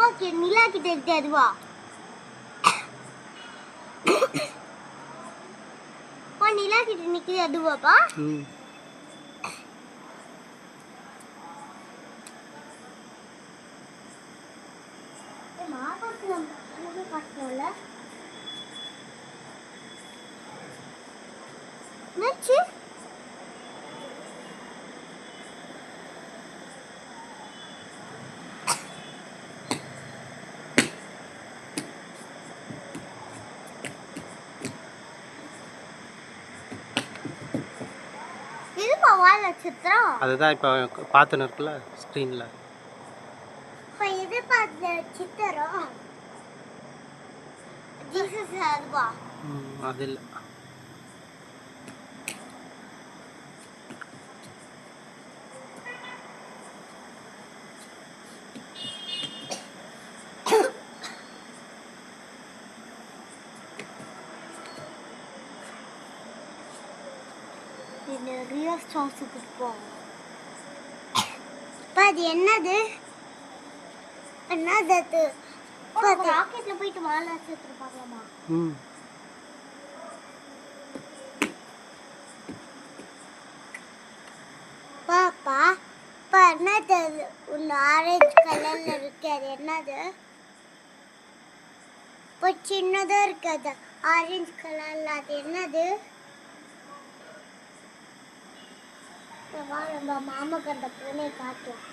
Okay நிலா கிட்ட இருக்கு அதுவா ஓ நிலா கிட்ட நிக்குது அதுவாப்பா மாபாக்கலாம் அங்க காட்டணும்ல நச்சு நட்சத்திரம் அதுதான் இப்போ பார்த்துன்னு இருக்குல்ல ஸ்க்ரீனில். இப்போ எது பார்த்த நட்சத்திரம் ஜீசஸ் அதுவா அது இல்லை. நிறைய ஸ்டார்ஸ் கொடுப்போம். அது என்னது என்னது ராக்கெட்ல போயிட்டு வால் நட்சத்திரம் பார்க்கலாமா பாப்பா இப்போ என்னது ஒன்று ஆரஞ்சு கலர்ல இருக்கு அது என்னது இப்போ சின்னதாக இருக்குது ஆரஞ்சு கலர்ல அது என்னது நம்ம மாமா கண்ட பூனை காட்டலாம்